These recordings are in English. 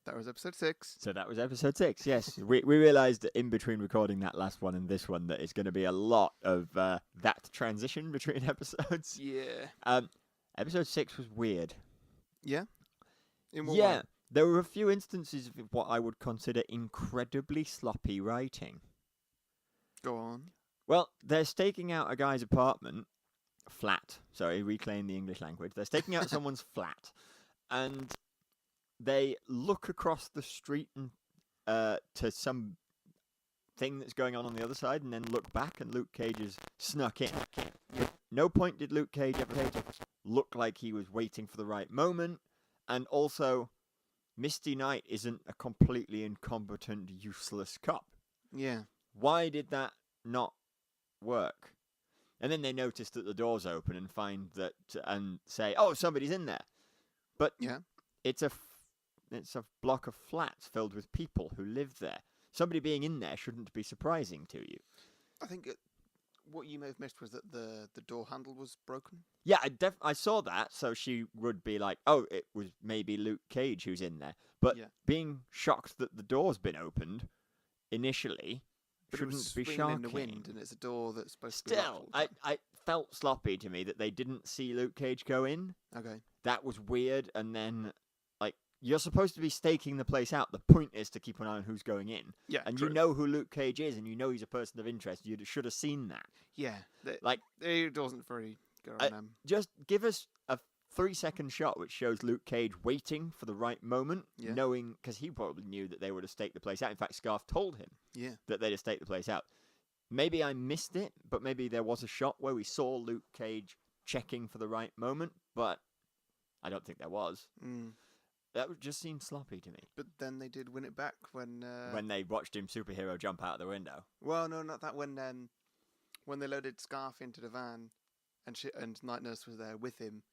That was episode 6. So that was episode 6, yes. We realised that in between recording that last one and this one that it's going to be a lot of that transition between episodes. Yeah. Episode 6 was weird. Yeah? In what Yeah, way? there were a few instances of what I would consider incredibly sloppy writing. Go on. Well, they're staking out a guy's apartment, flat, sorry, reclaim the English language. They're staking out someone's flat, and they look across the street and to some thing that's going on the other side, and then look back, and Luke Cage is snuck in. At no point did Luke Cage ever look like he was waiting for the right moment, and also, Misty Knight isn't a completely incompetent, useless cop. Yeah. Why did that not work? And then they notice that the door's open and find that and say, "Oh, somebody's in there." But Yeah. it's a block of flats filled with people who live there. Somebody being in there shouldn't be surprising to you. I think what you may have missed was that the door handle was broken. Yeah, I saw that, so she would be like, "Oh, it was maybe Luke Cage who's in there." But Yeah. being shocked that the door's been opened initially But it was shouldn't be swinging shocking. in the wind, and it's a door that's supposed to be Still, locked all the time. I felt sloppy to me that they didn't see Luke Cage go in. Okay. That was weird, and then, like, you're supposed to be staking the place out. The point is to keep an eye on who's going in. Yeah, And true. you know who Luke Cage is, and you know he's a person of interest. You should have seen that. Yeah. Like, It wasn't very good on them. just give us a 3-second shot which shows Luke Cage waiting for the right moment, Yeah. knowing, because he probably knew that they would have staked the place out. In fact, Scarf told him Yeah. that they'd have staked the place out. Maybe I missed it, but maybe there was a shot where we saw Luke Cage checking for the right moment, but I don't think there was. That just seemed sloppy to me. But then they did win it back when When they watched him superhero jump out of the window. Well, no, not that. When they loaded Scarf into the van, and Night Nurse was there with him,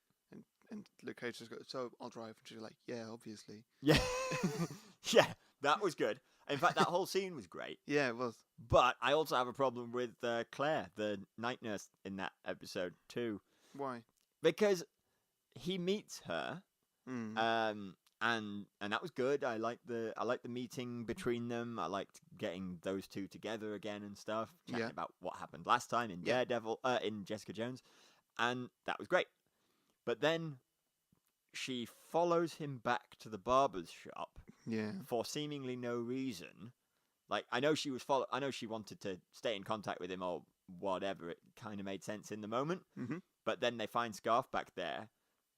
and Luke Cage just goes, "So I'll drive," and she's like, "Yeah, obviously." Yeah. Yeah, that was good. In fact, that whole scene was great. Yeah, it was. But I also have a problem with Claire, the night nurse in that episode too. Why? Because he meets her, Mm. and that was good. I liked the meeting between them. I liked getting those two together again and stuff, chatting Yeah. about what happened last time in Yeah. Daredevil, in Jessica Jones, and that was great. But then she follows him back to the barber's shop Yeah. for seemingly no reason. Like, I know she wanted to stay in contact with him or whatever. It kind of made sense in the moment. Mm-hmm. But then they find Scarf back there,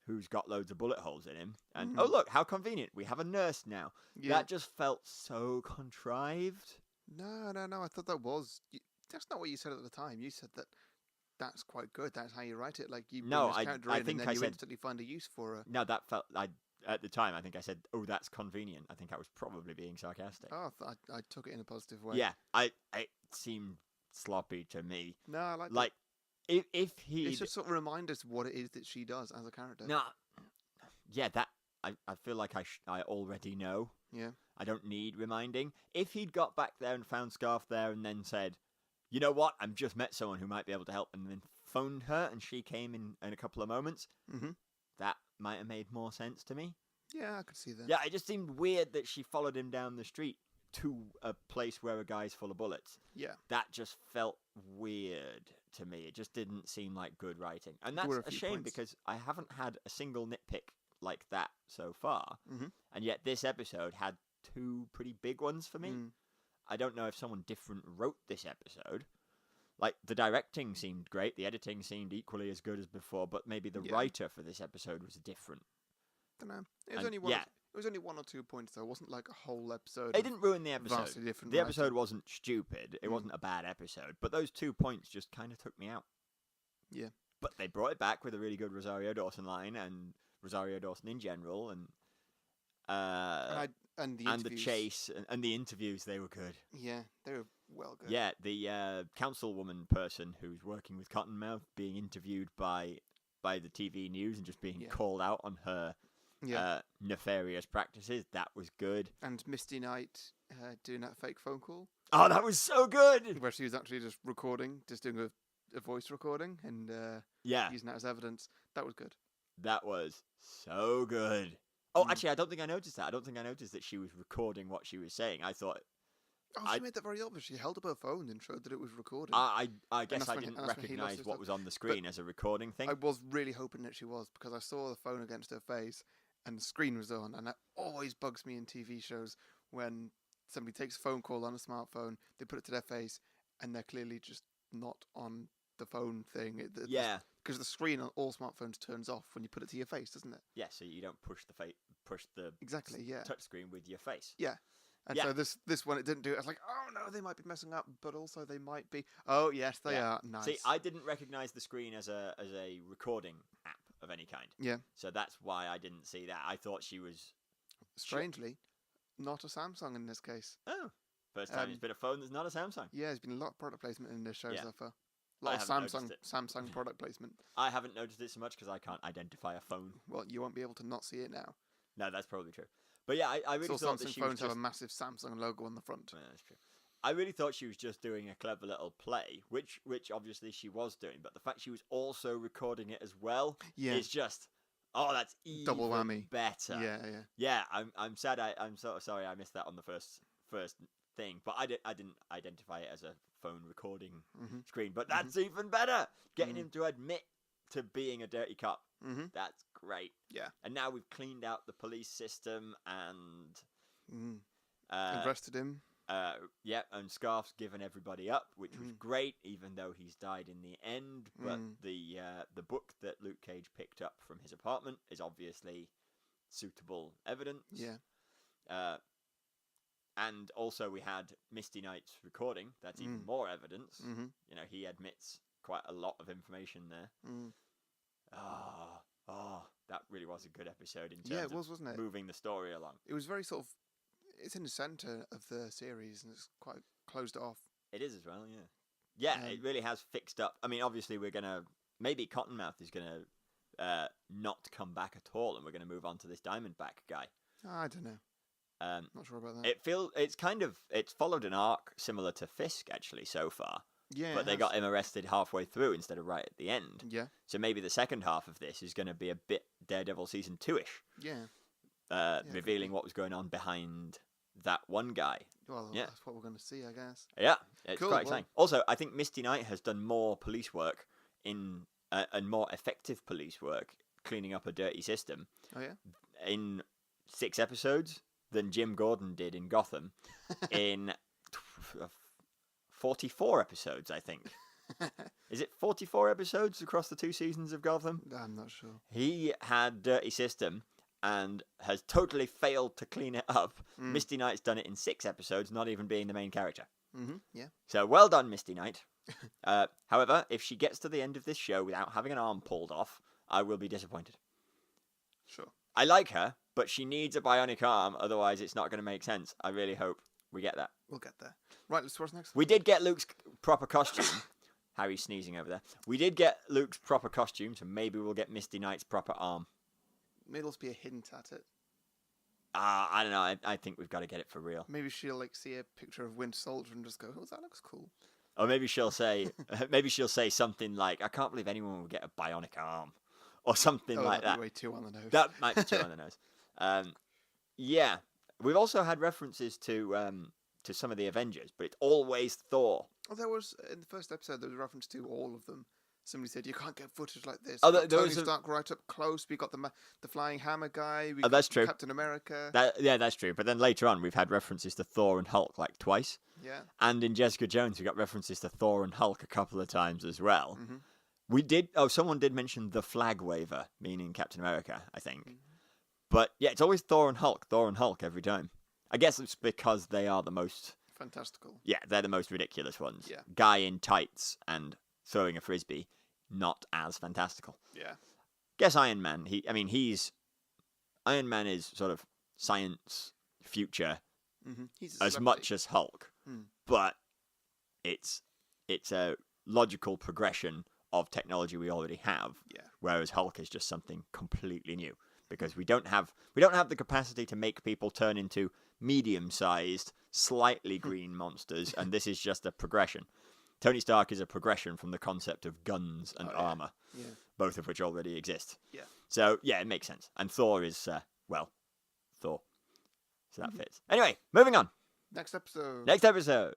who's got loads of bullet holes in him. And, Mhm. oh, look, how convenient. We have a nurse now. Yeah. That just felt so contrived. No. I thought that was. That's not what you said at the time. You said that. That's quite good. That's how you write it. Like you bring No, this I character think in, and then I you said- instantly find a use for her. No, that felt... At the time, I think I said, oh, that's convenient. I think I was probably being sarcastic. Oh, I took it in a positive way. Yeah, it seemed sloppy to me. No, I like. Like, if he... It's just sort of remind us what it is that she does as a character. No, yeah, that I feel like I already know. Yeah. I don't need reminding. If he'd got back there and found Scarf there and then said, "You know what? I've just met someone who might be able to help," and then phoned her and she came in a couple of moments, Mm-hmm. that might have made more sense to me. Yeah, I could see that. Yeah, it just seemed weird that she followed him down the street to a place where a guy's full of bullets. Yeah. That just felt weird to me. It just didn't seem like good writing. And There that's were a a few shame points. because I haven't had a single nitpick like that so far. Mhm. And yet this episode had 2 pretty big ones for me. Mm. I don't know if someone different wrote this episode. Like, the directing seemed great, the editing seemed equally as good as before, but maybe the Yeah. writer for this episode was different. Don't know. It was And- only one. yeah. It was only 1 or 2 points though. It wasn't like a whole episode. It of didn't ruin the episode. vastly different. The writing. episode wasn't stupid. It Mm. wasn't a bad episode. But those 2 points just kind of took me out. Yeah. But they brought it back with a really good Rosario Dawson line and Rosario Dawson in general, and And the the interviews. chase and the interviews, they were good. Yeah, they were well good. Yeah, the councilwoman person who's working with Cottonmouth being interviewed by the TV news and just being Yeah. called out on her Yeah. nefarious practices, that was good. And Misty Knight doing that fake phone call Oh, that was so good! where she was actually just recording, just doing a voice recording and Yeah, using that as evidence. That was good. that was so good. Oh, actually, I don't think I noticed that. I don't think I noticed that she was recording what she was saying. I thought Oh, she made that very obvious. She held up her phone and showed that it was recording. I guess that's I when he- didn't and that's when he lost recognize his what stuff. was on the screen as a recording thing. I was really hoping that she was, because I saw the phone against her face and the screen was on, and that always bugs me in TV shows when somebody takes a phone call on a smartphone, they put it to their face, and they're clearly just not on the phone thing. Yeah. Because the screen on all smartphones turns off when you put it to your face, doesn't it? Yeah, so you don't push the Exactly, yeah. touch screen with your face. Yeah. And Yeah. so this one, it didn't do it. I was like, oh no, they might be messing up, but also they might be. Oh yes, they are. Nice. See, I didn't recognize the screen as a recording app of any kind. Yeah. So that's why I didn't see that. I thought she was Strangely, not a Samsung in this case. first time it's been a phone that's not a Samsung. Yeah, there's been a lot of product placement in this show Yeah. so far. A I lot of haven't noticed it. Samsung product placement. I haven't noticed it so much because I can't identify a phone. Well, you won't be able to not see it now. No, that's probably true. But yeah, I really So thought that Samsung she was phones just... have a massive Samsung logo on the front. Yeah, that's true. I really thought she was just doing a clever little play, which obviously she was doing, but the fact she was also recording it as well is just, that's even Double whammy. better. Yeah. Yeah, I'm sad. I'm sort of sorry I missed that on the first thing, but I didn't identify it as a phone recording screen. But that's even better. Getting him to admit to being a dirty cop. That's great. Yeah. And now we've cleaned out the police system and Arrested him. And Scarf's given everybody up, which was great, even though he's died in the end. But the book that Luke Cage picked up from his apartment is obviously suitable evidence. Yeah. And also we had Misty Knight's recording. That's even more evidence. You know, he admits quite a lot of information there. That really was a good episode in terms wasn't it? moving the story along. It was very sort of. It's in the centre of the series, and it's quite closed off. It is as well, yeah. Yeah, it really has fixed up. I mean, obviously we're gonna maybe Cottonmouth is gonna not come back at all, and we're gonna move on to this Diamondback guy. I don't know. Not sure about that. It's followed an arc similar to Fisk actually so far. Yeah, but they got him arrested halfway through instead of right at the end. Yeah. So maybe the second half of this is going to be a bit Daredevil season 2-ish. Yeah. Revealing what was going on behind that one guy. Well, that's what we're going to see, I guess. Yeah, it's Cool, quite exciting. Also, I think Misty Knight has done more police work and more effective police work cleaning up a dirty system. Oh yeah. In 6 episodes than Jim Gordon did in Gotham in 44 episodes, I think. Is it 44 episodes across the 2 seasons of Gotham? I'm not sure. He had dirty system and has totally failed to clean it up. Misty Knight's done it in 6 episodes, not even being the main character. Yeah. So well done, Misty Knight. However, if she gets to the end of this show without having an arm pulled off, I will be disappointed. Sure. I like her, but she needs a bionic arm, otherwise it's not going to make sense. I really hope we get that. We'll get there. Right, let's what's next. We did get Luke's proper costume. Harry's sneezing over there. We did get Luke's proper costume, so maybe we'll get Misty Knight's proper arm. Maybe it'll be a hint at it. I don't know. I think we've got to get it for real. Maybe she'll see a picture of Winter Soldier and just go, "Oh, that looks cool." Or maybe she'll say, something like, "I can't believe anyone would get a bionic arm," or something like that. That'd be way too on the nose. That might be too on the nose. Yeah, we've also had references to some of the Avengers, but it's always Thor. Oh, there was in the first episode. There was a reference to all of them. Somebody said you can't get footage like this. Oh, We've got there Tony was Stark right up close. We got the flying hammer guy. We that's got true. Captain America. That's true. But then later on, we've had references to Thor and Hulk like twice. Yeah. And in Jessica Jones, we got references to Thor and Hulk a couple of times as well. Mm-hmm. We did. Oh, someone did mention the flag waver, meaning Captain America, I think. Mm-hmm. But yeah, it's always Thor and Hulk every time. I guess it's because they are the most fantastical. Yeah, they're the most ridiculous ones. Yeah. Guy in tights and throwing a frisbee, not as fantastical. Yeah. Guess Iron Man. Iron Man is sort of science future as much as Hulk, but it's a logical progression of technology we already have. Yeah. Whereas Hulk is just something completely new because we don't have the capacity to make people turn into medium-sized, slightly green monsters, and this is just a progression. Tony Stark is a progression from the concept of guns and armor, both of which already exist. Yeah. So, yeah, it makes sense. And Thor is, Thor. So that fits. Anyway, moving on. Next episode. Next episode.